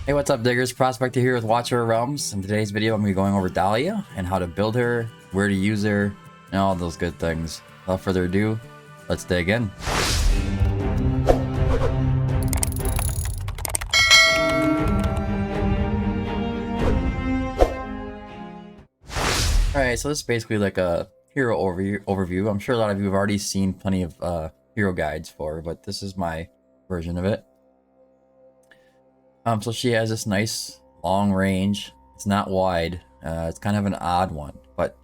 Hey, what's up, diggers? Prospector here with Watcher of Realms. In today's video, I'm going to be going over Dahlia and how to build her, where to use her, and all those good things. Without further ado, let's dig in. Alright, so this is basically like a hero overview. I'm sure a lot of you have already seen plenty of hero guides for her, but this is my version of it. So she has this nice long range. It's not wide. It's kind of an odd one, but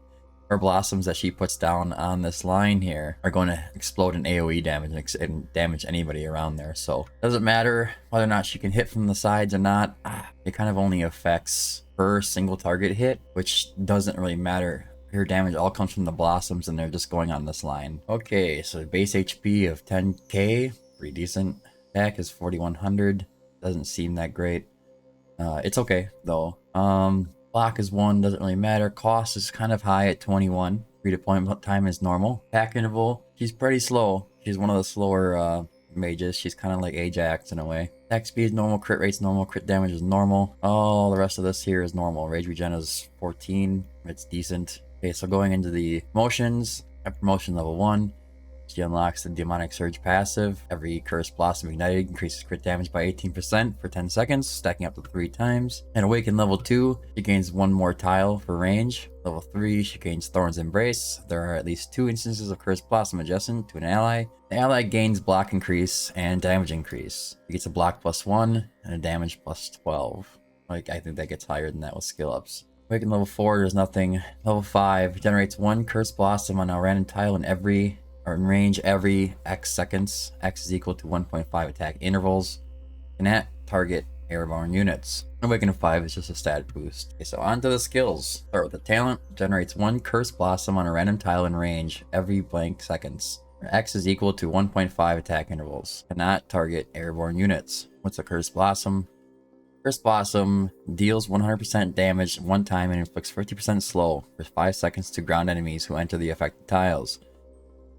her blossoms that she puts down on this line here are going to explode in AoE damage and damage anybody around there. So it doesn't matter whether or not she can hit from the sides or not. It kind of only affects her single target hit, which doesn't really matter. Her damage all comes from the blossoms, and they're just going on this line. Okay, so base HP of 10k, pretty decent. Attack is 4100. Doesn't seem that great. It's okay though. Block is 1, doesn't really matter. Cost is kind of high at 21. Redeployment time is normal. Attack interval, she's pretty slow. She's one of the slower mages. She's kind of like Ajax in a way. Attack speed is normal, crit rate's normal, crit damage is normal. All the rest of this here is normal. Rage regen is 14. It's decent. Okay, so going into the promotions, at promotion level 1, she unlocks the Demonic Surge passive. Every Cursed Blossom ignited increases crit damage by 18% for 10 seconds, stacking up to 3 times. And Awaken level 2, she gains 1 more tile for range. Level 3, she gains Thorn's Embrace. There are at least 2 instances of Cursed Blossom adjacent to an ally. The ally gains block increase and damage increase. It gets a block +1 and a damage +12. I think that gets higher than that with skill ups. Awaken level 4, there's nothing. Level 5, generates 1 Cursed Blossom on a random tile in range every X seconds. X is equal to 1.5 attack intervals. And at target airborne units. Awaken 5 is just a stat boost. Okay, so on to the skills. Start with the talent. Generates 1 Cursed Blossom on a random tile in range every blank seconds. X is equal to 1.5 attack intervals. Cannot target airborne units. What's a Cursed Blossom? Cursed Blossom deals 100% damage one time and inflicts 50% slow for 5 seconds to ground enemies who enter the affected tiles.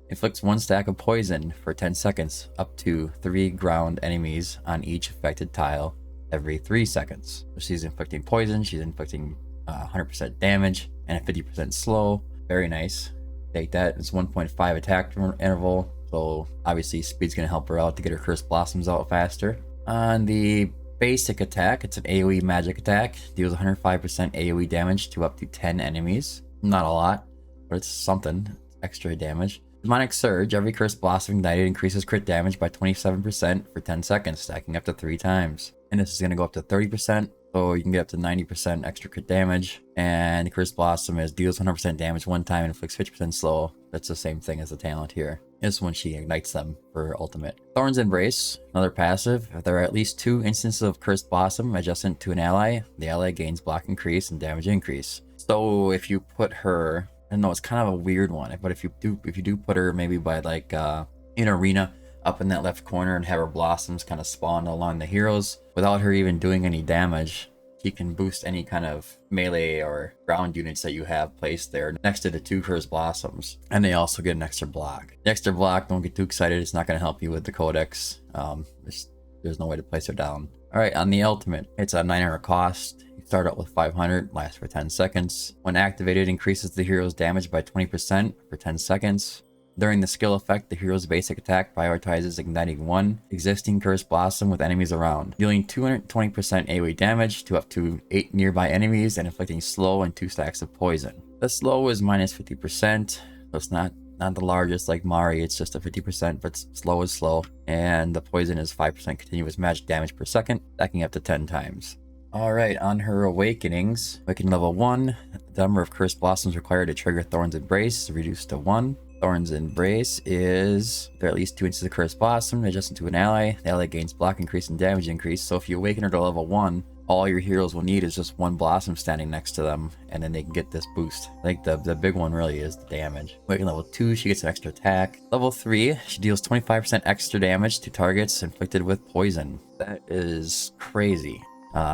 Inflicts 1 stack of poison for 10 seconds, up to 3 ground enemies on each affected tile every 3 seconds. So she's inflicting poison, she's inflicting 100% damage, and a 50% slow. Very nice. Take that. It's 1.5 attack interval, so obviously speed's going to help her out to get her Cursed Blossoms out faster. On the basic attack, it's an AoE magic attack. Deals 105% AoE damage to up to 10 enemies. Not a lot, but it's something. It's extra damage. Demonic Surge, every Cursed Blossom ignited increases crit damage by 27% for 10 seconds, stacking up to 3 times. And this is going to go up to 30%, so you can get up to 90% extra crit damage. And the Cursed Blossom deals 100% damage one time and inflicts 50% slow. That's the same thing as the talent here. This when she ignites them for ultimate. Thorn's Embrace, another passive. If there are at least 2 instances of Cursed Blossom adjacent to an ally, the ally gains block increase and damage increase. So if you put her... I know it's kind of a weird one, but if you do put her maybe by like in arena up in that left corner and have her blossoms kind of spawn along the heroes without her even doing any damage, she can boost any kind of melee or ground units that you have placed there next to the 2 Cursed Blossoms, and they also get an extra block. The extra block, don't get too excited, it's not going to help you with the codex. There's no way to place her down. All right, on the ultimate, it's a 900 cost. Start out with 500, lasts for 10 seconds. When activated, increases the hero's damage by 20% for 10 seconds. During the skill effect, the hero's basic attack prioritizes igniting 1 existing Cursed Blossom with enemies around, dealing 220% AoE damage to up to 8 nearby enemies and inflicting slow and 2 stacks of poison. The slow is minus 50%, so it's not the largest like Mari, it's just a 50%, but slow is slow. And the poison is 5% continuous magic damage per second, stacking up to 10 times. Alright, on her awakenings, Awaken level 1, the number of Cursed Blossoms required to trigger Thorn's Embrace is reduced to 1. Thorn's Embrace is, there are at least 2 instances of Cursed Blossom adjacent to an ally. The ally gains block increase and damage increase, so if you awaken her to level 1, all your heroes will need is just 1 blossom standing next to them, and then they can get this boost. I think the big one really is the damage. Awaken level 2, she gets an extra attack. Level 3, she deals 25% extra damage to targets inflicted with poison. That is crazy.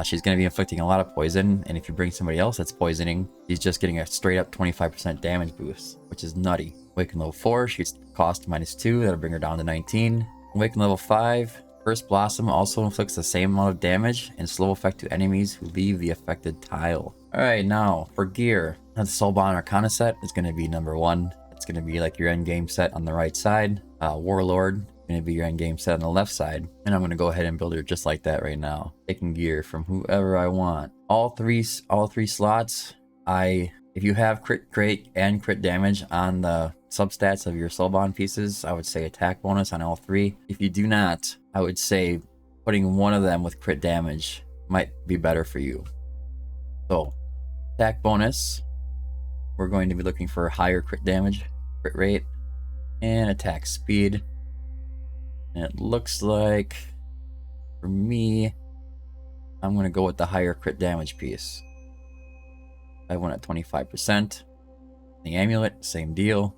She's going to be inflicting a lot of poison, and if you bring somebody else that's poisoning, she's just getting a straight up 25% damage boost, which is nutty. Awaken level 4, she gets cost -2, that'll bring her down to 19. Awaken level 5, First Blossom also inflicts the same amount of damage and slow effect to enemies who leave the affected tile. Alright, now for gear. The Soulbond Arcana set is going to be number 1. It's going to be like your endgame set on the right side. Warlord going to be your endgame set on the left side. And I'm going to go ahead and build her just like that right now. Taking gear from whoever I want. All three slots, if you have crit and crit damage on the substats of your Soulbond pieces, I would say attack bonus on all 3. If you do not, I would say putting one of them with crit damage might be better for you. So, attack bonus, we're going to be looking for higher crit damage, crit rate, and attack speed. And it looks like, for me, I'm going to go with the higher crit damage piece. I have one at 25%. The amulet, same deal.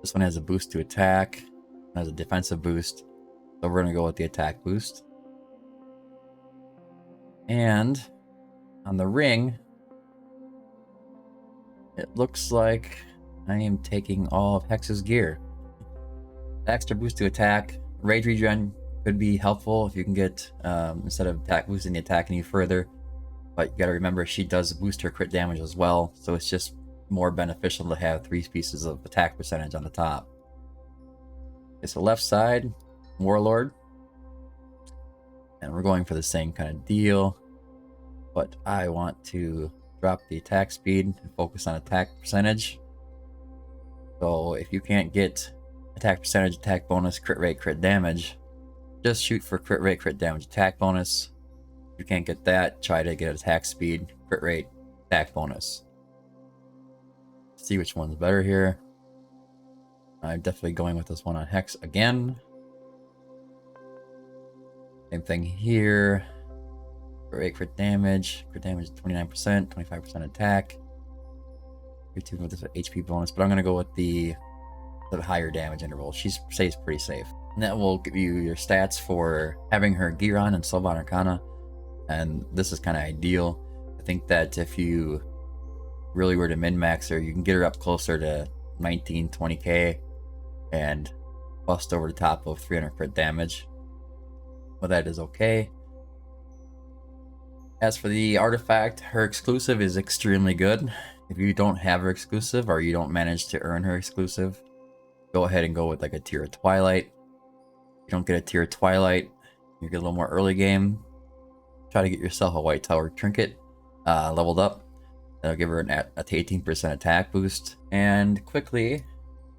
This one has a boost to attack. It has a defensive boost. So we're going to go with the attack boost. And on the ring, it looks like I am taking all of Hex's gear. The extra boost to attack. Rage regen could be helpful if you can get, instead of attack boosting the attack any further. But you gotta remember, she does boost her crit damage as well, so it's just more beneficial to have 3 pieces of attack percentage on the top. Okay, so left side, Warlord. And we're going for the same kind of deal. But I want to drop the attack speed and focus on attack percentage. So if you can't get attack percentage, attack bonus, crit rate, crit damage, just shoot for crit rate, crit damage, attack bonus. If you can't get that, try to get attack speed, crit rate, attack bonus. See which one's better here. I'm definitely going with this one on Hex again. Same thing here. Crit rate, crit damage 29%, 25% attack. You're tuned with this HP bonus, but I'm gonna go with the higher damage interval. She stays pretty safe. And that will give you your stats for having her gear on and Soulbond Arcana. And this is kind of ideal. I think that if you really were to min-max her, you can get her up closer to 19, 20k and bust over the top of 300 crit damage. But that is okay. As for the artifact, her exclusive is extremely good. If you don't have her exclusive or you don't manage to earn her exclusive, go ahead and go with like a tier of Twilight. If you don't get a tier of Twilight, you get a little more early game. Try to get yourself a White Tower Trinket leveled up. That'll give her an 18% attack boost. And quickly,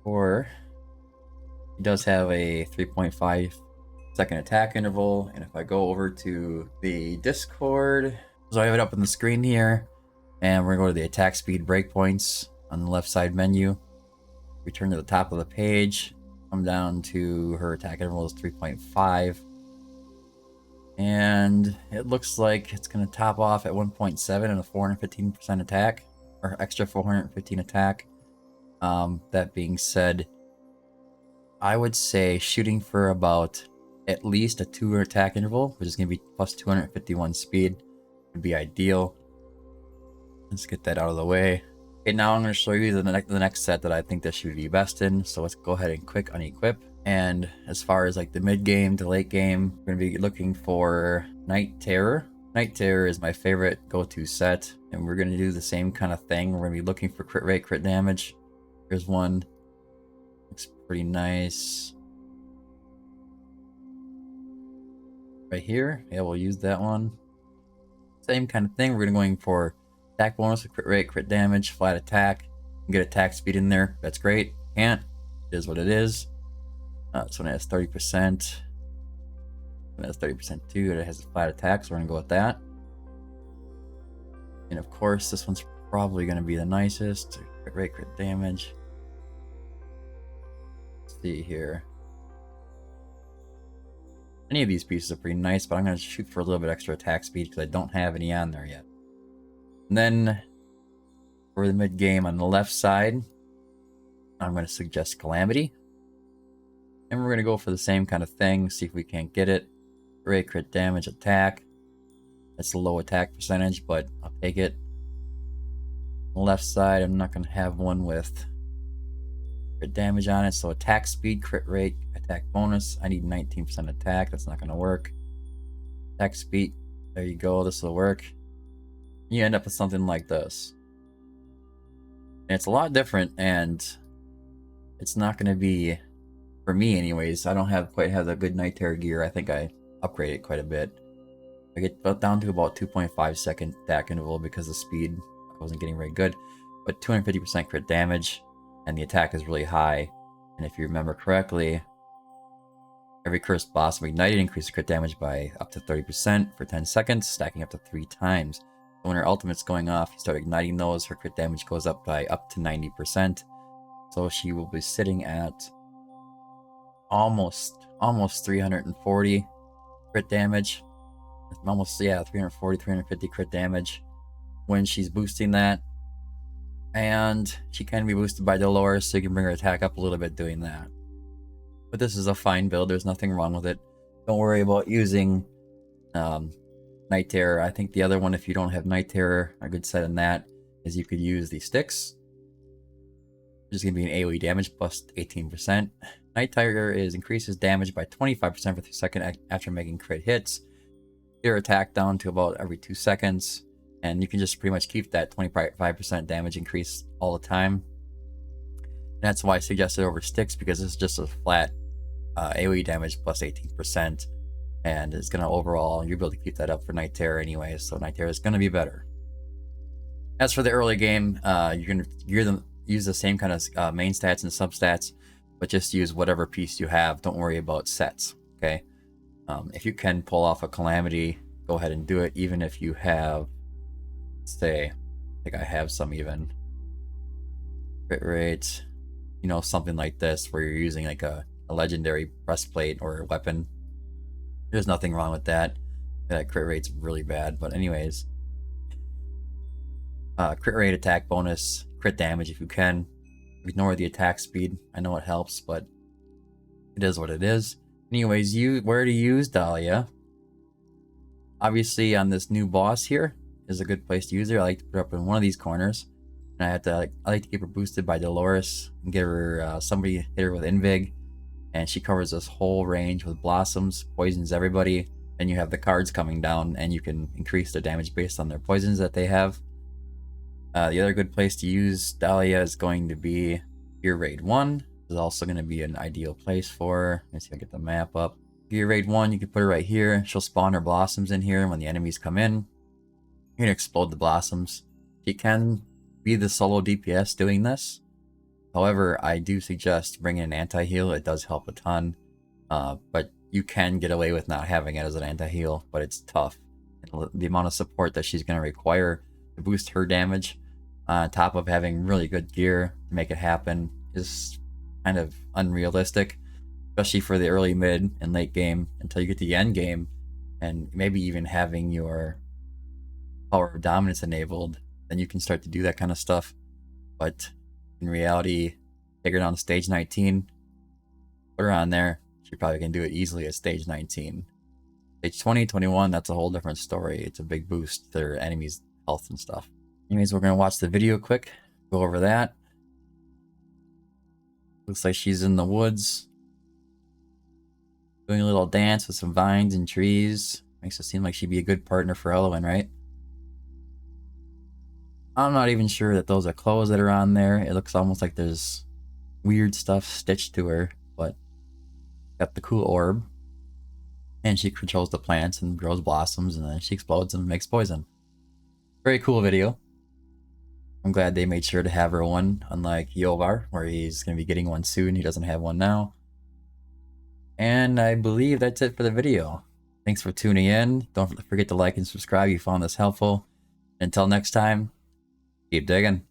he does have a 3.5 second attack interval. And if I go over to the Discord, so I have it up on the screen here, and we're going to go to the attack speed breakpoints on the left side menu. Return to the top of the page, come down to her attack interval is 3.5. And it looks like it's going to top off at 1.7 and a 415% attack, or extra 415 attack. That being said, I would say shooting for about at least a 2 attack interval, which is going to be plus 251 speed, would be ideal. Let's get that out of the way. Okay, now I'm going to show you the next set that I think that she would be best in. So let's go ahead and quick unequip. And as far as like the mid game to late game, we're going to be looking for Night Terror. Night Terror is my favorite go-to set, and we're going to do the same kind of thing. We're going to be looking for crit rate, crit damage. Here's one. Looks pretty nice. Right here. Yeah, we'll use that one. Same kind of thing. We're going for attack bonus with crit rate, crit damage, flat attack. Get attack speed in there. That's great. Can't. It is what it is. This one has 30%. It has 30% too. It has a flat attack, so we're gonna go with that. And of course, this one's probably gonna be the nicest. Crit rate, crit damage. Let's see here. Any of these pieces are pretty nice, but I'm gonna shoot for a little bit extra attack speed because I don't have any on there yet. And then for the mid game on the left side, I'm gonna suggest Calamity. And we're going to go for the same kind of thing, see if we can't get it. Crit damage, attack. That's a low attack percentage, but I'll take it. On the left side, I'm not going to have one with crit damage on it. So attack speed, crit rate, attack bonus. I need 19% attack. That's not going to work. Attack speed. There you go. This will work. You end up with something like this. And it's a lot different, and it's not going to be, for me anyways, I don't quite have the good Night Terror gear. I think I upgraded quite a bit. I get down to about 2.5 second attack interval because the speed I wasn't getting very good. But 250% crit damage, and the attack is really high. And if you remember correctly, every cursed boss of ignited increases crit damage by up to 30% for 10 seconds, stacking up to 3 times. When her ultimate's going off, you start igniting those, her crit damage goes up by up to 90%. So she will be sitting at almost 340 crit damage. Almost, yeah, 340, 350 crit damage when she's boosting that. And she can be boosted by Dolores, so you can bring her attack up a little bit doing that. But this is a fine build. There's nothing wrong with it. Don't worry about using Night Terror. I think the other one, if you don't have Night Terror, a good set in that is you could use the sticks. Which is going to be an AoE damage plus 18%. Night Terror increases damage by 25% for 3 seconds after making crit hits. Get her attack down to about every 2 seconds. And you can just pretty much keep that 25% damage increase all the time. And that's why I suggested over sticks, because it's just a flat AoE damage plus 18%. And it's going to overall, you'll be able to keep that up for Night Terror anyway. So Night Terror is going to be better. As for the early game, you're going to use the same kind of main stats and substats, but just use whatever piece you have. Don't worry about sets, okay? If you can pull off a Calamity, go ahead and do it, even if you have, say, I think I have some even. Crit rate, you know, something like this, where you're using like a legendary breastplate or a weapon. There's nothing wrong with that. That crit rate's really bad, but anyways. Crit rate, attack bonus, crit damage if you can. Ignore the attack speed. I know it helps, but it is what it is. Anyways, where to use Dahlia. Obviously, on this new boss here is a good place to use her. I like to put her up in one of these corners. And I like to keep her boosted by Dolores and get her, somebody hit her with Invig. And she covers this whole range with blossoms, poisons everybody. And you have the cards coming down, and you can increase their damage based on their poisons that they have. The other good place to use Dahlia is going to be Gear Raid 1. This is also going to be an ideal place for her. Let me see if I get the map up. Gear Raid 1, you can put her right here. She'll spawn her blossoms in here, and when the enemies come in, you're going to explode the blossoms. She can be the solo DPS doing this. However, I do suggest bringing an anti-heal. It does help a ton. But you can get away with not having it as an anti-heal, but it's tough. The amount of support that she's going to require to boost her damage, on top of having really good gear to make it happen, is kind of unrealistic, especially for the early, mid, and late game until you get to the end game, and maybe even having your power of dominance enabled. Then you can start to do that kind of stuff. But in reality, take her down to stage 19, put her on there. She probably can do it easily at stage 19. Stage 20, 21, that's a whole different story. It's a big boost to their enemies' health and stuff. Anyways, we're going to watch the video quick, go over that. Looks like she's in the woods, doing a little dance with some vines and trees. Makes it seem like she'd be a good partner for Elowen, right? I'm not even sure that those are clothes that are on there. It looks almost like there's weird stuff stitched to her, but got the cool orb. And she controls the plants and grows blossoms, and then she explodes them and makes poison. Very cool video. I'm glad they made sure to have her one, unlike Yovar, where he's going to be getting one soon. He doesn't have one now. And I believe that's it for the video. Thanks for tuning in. Don't forget to like and subscribe if you found this helpful. Until next time, keep digging.